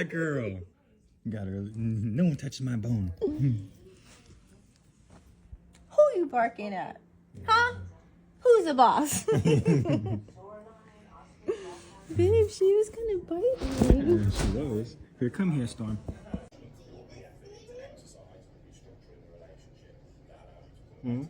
that girl. Got her. No one touches my bone. Who you barking at? Huh? Who's the boss? Babe, she was gonna bite me. Yeah, she was. Here, come here, Storm. Hmm?